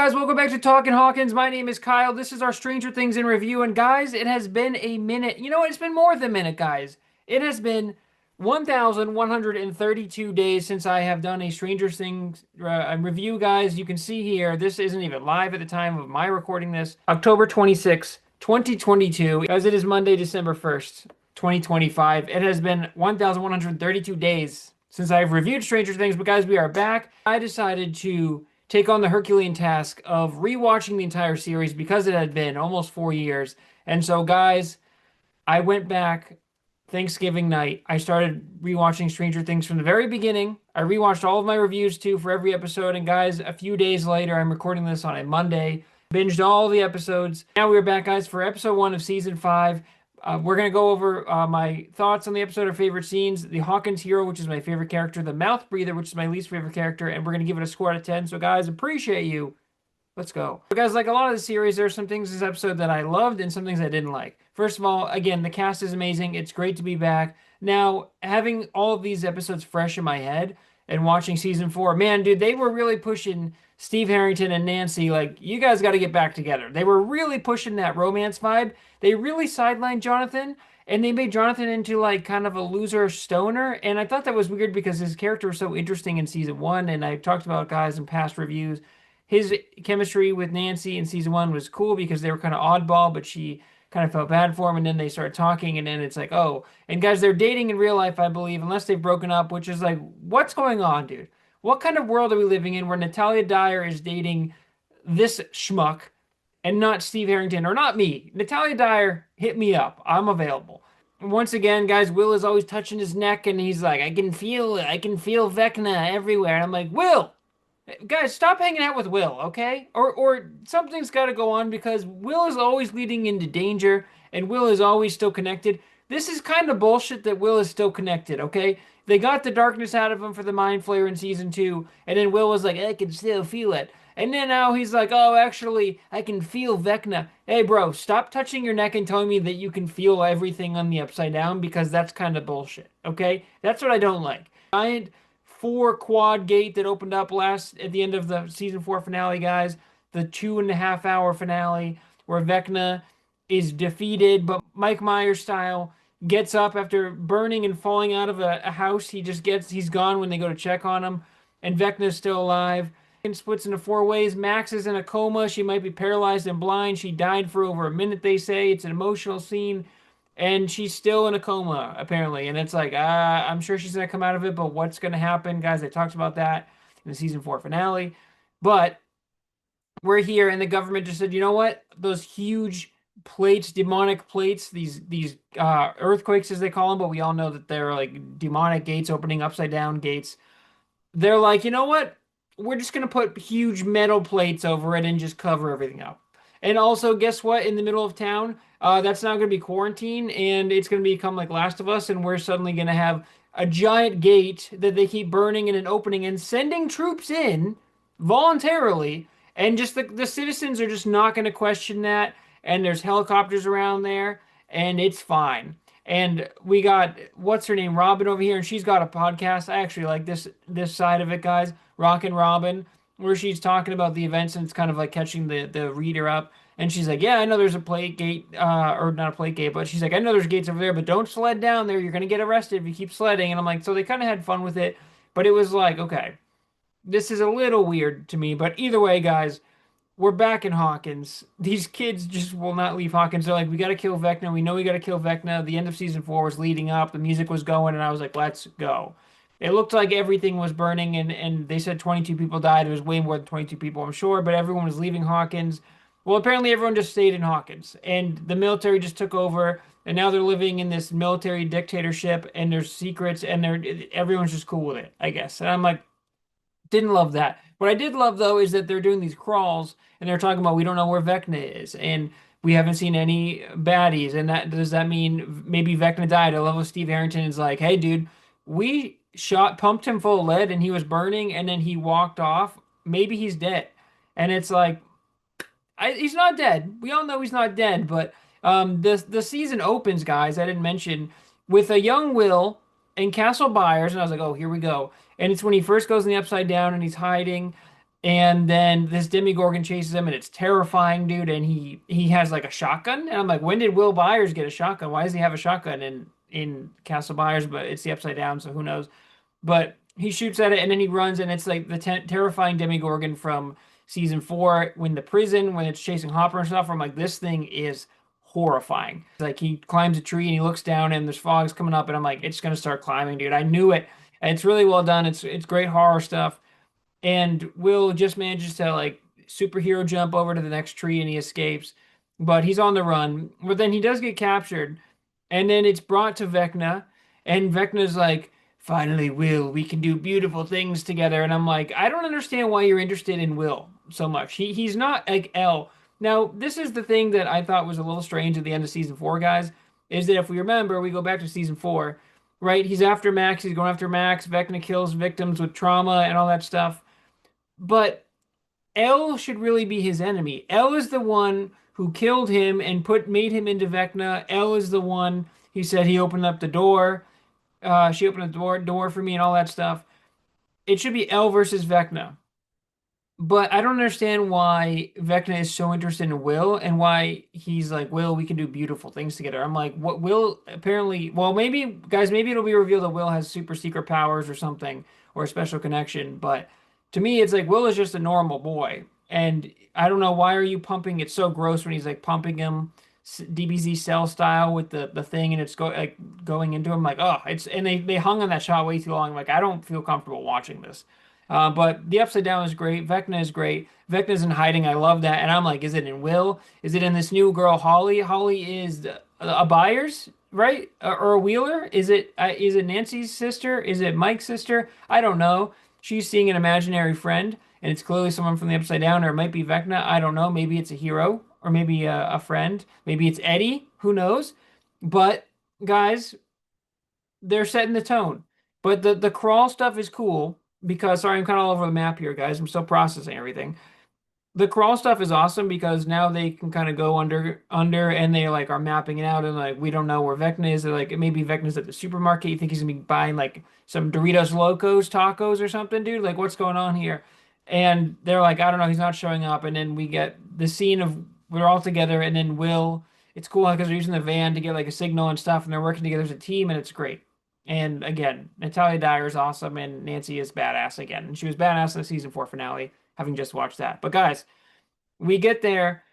Guys, welcome back to Talkin' Hawkins. My name is Kyle. This is our Stranger Things in review. And guys, it has been a minute. You know what? It's been more than a minute, guys. It has been 1,132 days since I have done a Stranger Things review, guys. You can see here, this isn't even live at the time of my recording this. October 26, 2022. Guys, it is Monday, December 1st, 2025. It has been 1,132 days since I've reviewed Stranger Things, but guys, we are back. I decided to take on the Herculean task of rewatching the entire series because it had been almost 4 years. And so, guys, I went back Thanksgiving night. I started rewatching Stranger Things from the very beginning. I rewatched all of my reviews too for every episode. And guys, a few days later, I'm recording this on a Monday. Binged all the episodes. Now we're back, guys, for episode 1 of season 5. We're going to go over my thoughts on the episode, our favorite scenes, the Hawkins hero, which is my favorite character, the mouth breather, which is my least favorite character, and we're going to give it a score out of 10. So, guys, appreciate you. Let's go. So, guys, like a lot of the series, there are some things in this episode that I loved and some things I didn't like. First of all, again, the cast is amazing. It's great to be back. Now, having all of these episodes fresh in my head and watching season 4, man, dude, they were really pushing Steve Harrington and Nancy, like, you guys got to get back together. They were really pushing that romance vibe. They really sidelined Jonathan, and they made Jonathan into, like, kind of a loser stoner. And I thought that was weird because his character was so interesting in season 1, and I talked about, guys, in past reviews. His chemistry with Nancy in season 1 was cool because they were kind of oddball, but she kind of felt bad for him, and then they started talking, and then it's like, oh. And, guys, they're dating in real life, I believe, unless they've broken up, which is like, what's going on, dude? What kind of world are we living in where Natalia Dyer is dating this schmuck and not Steve Harrington or not me? Natalia Dyer, hit me up. I'm available. And once again, guys, Will is always touching his neck and he's like, I can feel Vecna everywhere. And I'm like, Will, guys, stop hanging out with Will, okay? Or something's got to go on because Will is always leading into danger and Will is always still connected. This is kind of bullshit that Will is still connected, okay? They got the darkness out of him for the Mind Flayer in season 2, and then Will was like, I can still feel it. And then now he's like, oh, actually, I can feel Vecna. Hey, bro, stop touching your neck and telling me that you can feel everything on the upside down because that's kind of bullshit, okay? That's what I don't like. Giant 4 quad gate that opened up at the end of the season 4 finale, guys. The 2.5 hour finale where Vecna is defeated, but Mike Myers style gets up after burning and falling out of a house. He's gone when they go to check on him, and Vecna's still alive. And splits into 4 ways. Max is in a coma. She might be paralyzed and blind. She died for over a minute, they say. It's an emotional scene, and she's still in a coma, apparently. And it's like, I'm sure she's going to come out of it, but what's going to happen? Guys, I talked about that in the season 4 finale. But we're here, and the government just said, you know what? Those huge plates, demonic plates, these earthquakes as they call them, but we all know that they're like demonic gates opening upside down gates. They're like, you know what? We're just gonna put huge metal plates over it and just cover everything up. And also, guess what? In the middle of town, that's now gonna be quarantine, and it's gonna become like Last of Us, and we're suddenly gonna have a giant gate that they keep burning and an opening and sending troops in voluntarily, and just the citizens are just not gonna question that and there's helicopters around there, and it's fine. And we got what's her name, Robin over here, and she's got a podcast. I actually like this side of it, guys. Rockin' Robin, where she's talking about the events and it's kind of like catching the reader up. And she's like, yeah, I know there's a plate gate, or not a plate gate, but she's like, I know there's gates over there, but don't sled down there. You're gonna get arrested if you keep sledding. And I'm like, so they kind of had fun with it, but it was like, okay, this is a little weird to me. But either way, guys, we're back in Hawkins. These kids just will not leave Hawkins. They're like, we got to kill Vecna. We know we got to kill Vecna. The end of season 4 was leading up. The music was going, and I was like, let's go. It looked like everything was burning, and they said 22 people died. It was way more than 22 people, I'm sure, but everyone was leaving Hawkins. Well, apparently everyone just stayed in Hawkins, and the military just took over, and now they're living in this military dictatorship, and there's secrets, and everyone's just cool with it, I guess. And I'm like, didn't love that. What I did love, though, is that they're doing these crawls, and they're talking about we don't know where Vecna is, and we haven't seen any baddies, and does that mean maybe Vecna died? I love how Steve Harrington is like, hey, dude, we pumped him full of lead, and he was burning, and then he walked off. Maybe he's dead. And it's like, he's not dead. We all know he's not dead, but the season opens, guys, I didn't mention, with a young Will in Castle Byers, and I was like, oh, here we go. And it's when he first goes in the Upside Down, and he's hiding, And then this Demogorgon chases him, and it's terrifying, dude. And he has like a shotgun, and I'm like, when did Will Byers get a shotgun? Why does he have a shotgun in Castle Byers? But it's the Upside Down, so who knows? But he shoots at it, and then he runs, and it's like the terrifying Demogorgon from season four when the prison when it's chasing Hopper and stuff. I'm like, this thing is horrifying. Like he climbs a tree and he looks down, and there's fogs coming up, and I'm like, it's gonna start climbing, dude. I knew it. And it's really well done. It's great horror stuff. And Will just manages to like superhero jump over to the next tree and he escapes, but he's on the run. But then he does get captured, and then it's brought to Vecna, and Vecna's like, "Finally, Will, we can do beautiful things together." And I'm like, I don't understand why you're interested in Will so much. He's not like L. Now, this is the thing that I thought was a little strange at the end of season four, guys, is that if we remember, we go back to season four, right? He's after Max, he's going after Max. Vecna kills victims with trauma and all that stuff. But L should really be his enemy. L is the one who killed him and put made him into Vecna. L is the one he said he opened up the door. She opened the door for me and all that stuff. It should be L versus Vecna. But I don't understand why Vecna is so interested in Will and why he's like, Will, we can do beautiful things together. I'm like, what Will apparently, well, maybe, guys, maybe it'll be revealed that Will has super secret powers or something or a special connection. But to me, it's like Will is just a normal boy. And I don't know, why are you pumping? It's so gross when he's like pumping him DBZ cell style with the thing and it's going into him. Like, oh, it's, and they hung on that shot way too long. Like, I don't feel comfortable watching this. But the Upside Down is great. Vecna is great. Vecna's in hiding. I love that. And I'm like, is it in Will? Is it in this new girl, Holly? Holly is a Byers, right? Or a Wheeler? Is it Nancy's sister? Is it Mike's sister? I don't know. She's seeing an imaginary friend, and it's clearly someone from the Upside Down, or it might be Vecna. I don't know. Maybe it's a hero, or maybe a friend. Maybe it's Eddie. Who knows? But guys, they're setting the tone. But the crawl stuff is cool because sorry, I'm kind of all over the map here, guys. I'm still processing everything. The crawl stuff is awesome because now they can kind of go under and they like are mapping it out and like we don't know where Vecna is. They're like maybe Vecna's at the supermarket. You think he's gonna be buying like some Doritos Locos tacos or something, dude? Like what's going on here? And they're like, I don't know, he's not showing up. And then we get the scene of we're all together and then Will, it's cool because they're using the van to get like a signal and stuff and they're working together as a team and it's great. And again, Natalia Dyer is awesome and Nancy is badass again. And she was badass in the season four finale, having just watched that. But guys, we get there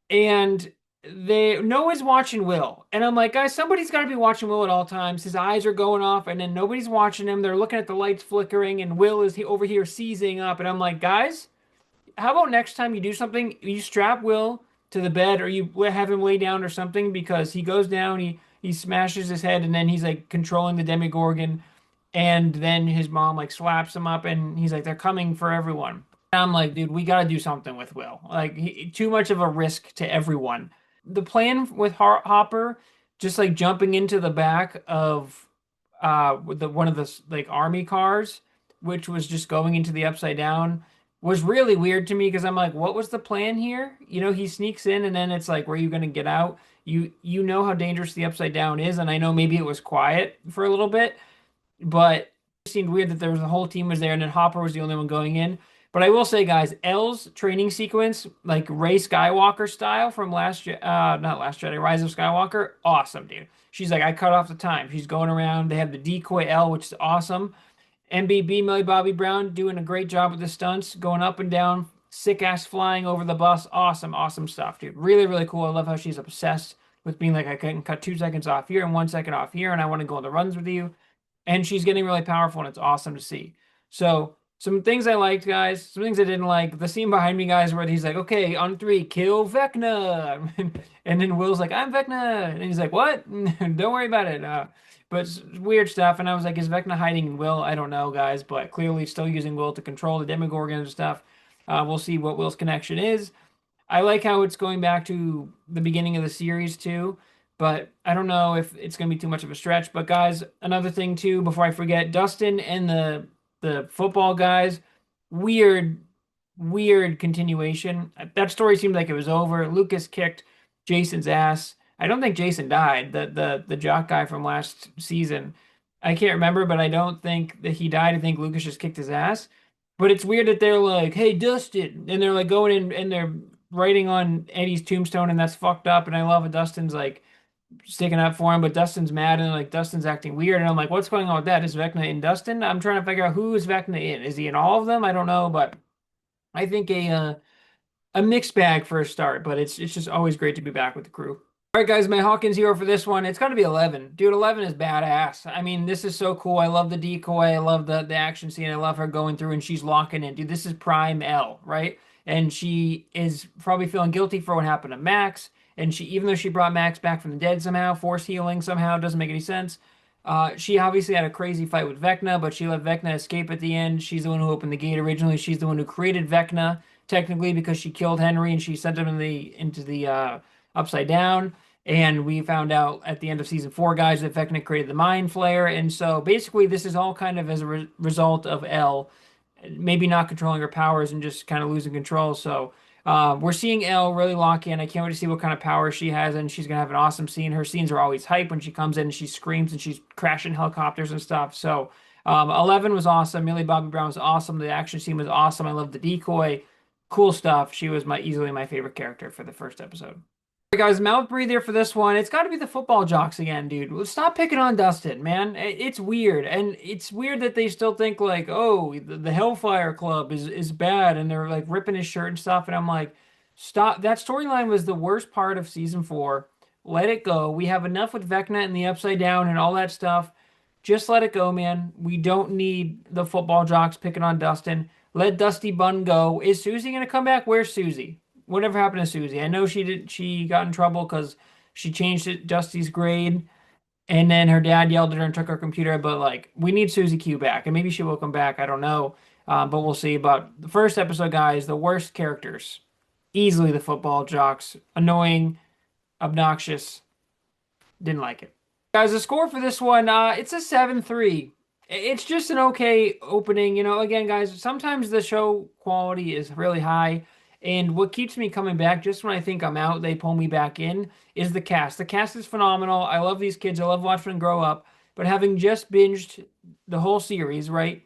and they no one's watching Will. And I'm like, guys, somebody's got to be watching Will at all times. His eyes are going off and then nobody's watching him. They're looking at the lights flickering and Will is over here seizing up. And I'm like, guys, how about next time you do something, you strap Will to the bed or you have him lay down or something because he goes down, he smashes his head and then he's like controlling the Demogorgon and then his mom like slaps him up and he's like, they're coming for everyone. I'm like, dude, we got to do something with Will. Like, too much of a risk to everyone. The plan with Hopper, just like jumping into the back of the one of the like army cars, which was just going into the Upside Down, was really weird to me because I'm like, what was the plan here? You know, he sneaks in and then it's like, where are you going to get out? You know how dangerous the Upside Down is, and I know maybe it was quiet for a little bit, but it seemed weird that there was a whole team was there and then Hopper was the only one going in. But I will say, guys, Elle's training sequence, like Rey Skywalker style from not Last Jedi, Rise of Skywalker, awesome, dude. She's like, I cut off the time. She's going around. They have the decoy L, which is awesome. MBB, Millie Bobby Brown, doing a great job with the stunts, going up and down, sick ass flying over the bus. Awesome, awesome stuff, dude. Really, really cool. I love how she's obsessed with being like, I can cut 2 seconds off here and 1 second off here, and I want to go on the runs with you. And she's getting really powerful, and it's awesome to see. So, some things I liked, guys. Some things I didn't like. The scene behind me, guys, where he's like, okay, on three, kill Vecna. And then Will's like, I'm Vecna. And he's like, what? Don't worry about it. But it's weird stuff. And I was like, is Vecna hiding in Will? I don't know, guys. But clearly still using Will to control the Demogorgon and stuff. We'll see what Will's connection is. I like how it's going back to the beginning of the series, too. But I don't know if it's going to be too much of a stretch. But, guys, another thing, too, before I forget, Dustin and the football guys, weird, weird continuation. That story seemed like it was over. Lucas kicked Jason's ass. I don't think Jason died, the jock guy from last season. I can't remember, but I don't think that he died. I think Lucas just kicked his ass. But it's weird that they're like, "Hey, Dustin," and they're like going in and they're writing on Eddie's tombstone, and that's fucked up. And I love it. Dustin's like sticking up for him, but Dustin's mad and like Dustin's acting weird. And I'm like, what's going on with that? Is Vecna in Dustin? I'm trying to figure out who is Vecna in. Is he in all of them? I don't know, but I think a mixed bag for a start. But it's just always great to be back with the crew. All right, guys, my Hawkins hero for this one, it's got to be 11. Dude, 11 is badass. I mean, this is so cool. I love the decoy. I love the action scene. I love her going through and she's locking in. Dude, this is prime L, right? And she is probably feeling guilty for what happened to Max. And she, even though she brought Max back from the dead somehow, force healing somehow, doesn't make any sense. She obviously had a crazy fight with Vecna, but she let Vecna escape at the end. She's the one who opened the gate originally. She's the one who created Vecna, technically, because she killed Henry and she sent him into the upside down. And we found out at the end of season 4, guys, that Vecna created the Mind Flayer. And so basically, this is all kind of as a result of Elle maybe not controlling her powers and just kind of losing control. So we're seeing Elle really lock in. I can't wait to see what kind of power she has. And she's going to have an awesome scene. Her scenes are always hype when she comes in and she screams and she's crashing helicopters and stuff. So 11 was awesome. Millie Bobby Brown was awesome. The action scene was awesome. I love the decoy. Cool stuff. She was easily my favorite character for the first episode. Guys, mouth breather for this one. It's got to be the football jocks again, dude. Well, stop picking on Dustin, man. It's weird, and it's weird that they still think like, oh, the Hellfire Club is bad, and they're like ripping his shirt and stuff. And I'm like, stop. That storyline was the worst part of season 4. Let it go. We have enough with Vecna and the Upside Down and all that stuff. Just let it go, man. We don't need the football jocks picking on Dustin. Let Dusty Bun go. Is Susie gonna come back? Where's Susie? Whatever happened to Susie? I know she got in trouble because she changed Dusty's grade, and then her dad yelled at her and took her computer. But like, we need Susie Q back, and maybe she will come back. I don't know, but we'll see. But the first episode, guys, the worst characters, easily the football jocks, annoying, obnoxious. Didn't like it. Guys, the score for this one, it's a 7-3. It's just an okay opening. Again, guys, sometimes the show quality is really high. And what keeps me coming back, just when I think I'm out, they pull me back in, is the cast. The cast is phenomenal. I love these kids. I love watching them grow up. But having just binged the whole series, right?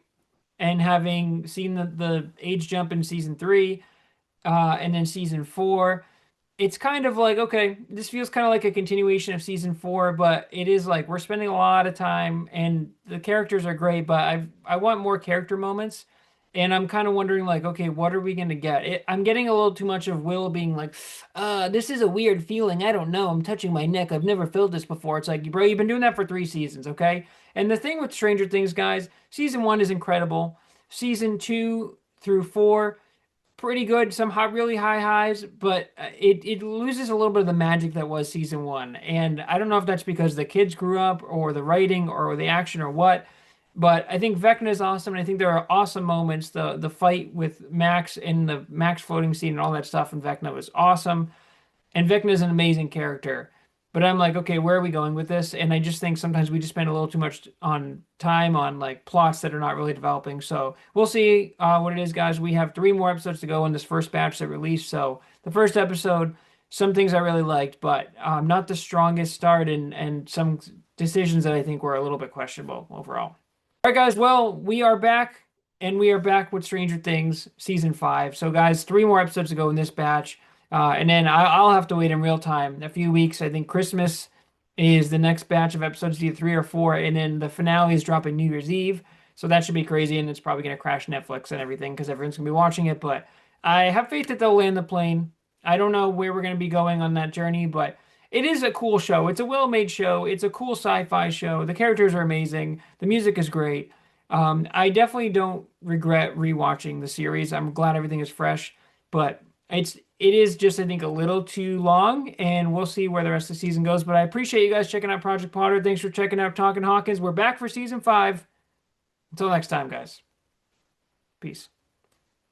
And having seen the age jump in season 3, and then season 4, it's kind of like, okay, this feels kind of like a continuation of season 4, but it is like we're spending a lot of time and the characters are great, but I want more character moments. And I'm kind of wondering like, okay, what are we going to get? I'm getting a little too much of Will being like, this is a weird feeling. I don't know. I'm touching my neck. I've never felt this before. It's like, bro, you've been doing that for 3 seasons, okay? And the thing with Stranger Things, guys, season 1 is incredible. Season 2 through 4, pretty good, some really high highs, but it loses a little bit of the magic that was season 1. And I don't know if that's because the kids grew up or the writing or the action or what, but I think Vecna is awesome, and I think there are awesome moments. The fight with Max and the Max floating scene and all that stuff in Vecna was awesome. And Vecna is an amazing character. But I'm like, okay, where are we going with this? And I just think sometimes we just spend a little too much on time on like plots that are not really developing. So we'll see what it is, guys. We have 3 more episodes to go in this first batch that released. So the first episode, some things I really liked, but not the strongest start, and some decisions that I think were a little bit questionable overall. All right, guys. Well, we are back, and we are back with Stranger Things season 5. So, guys, 3 more episodes to go in this batch. And then I'll have to wait in real time a few weeks. I think Christmas is the next batch of episodes, either 3 or 4, and then the finale is dropping New Year's Eve. So that should be crazy, and it's probably going to crash Netflix and everything because everyone's going to be watching it. But I have faith that they'll land the plane. I don't know where we're going to be going on that journey, but it is a cool show. It's a well-made show. It's a cool sci-fi show. The characters are amazing. The music is great. I definitely don't regret rewatching the series. I'm glad everything is fresh, but it is just, I think, a little too long, and we'll see where the rest of the season goes. But I appreciate you guys checking out Project Potter. Thanks for checking out Talkin' Hawkins. We're back for season 5. Until next time, guys. Peace.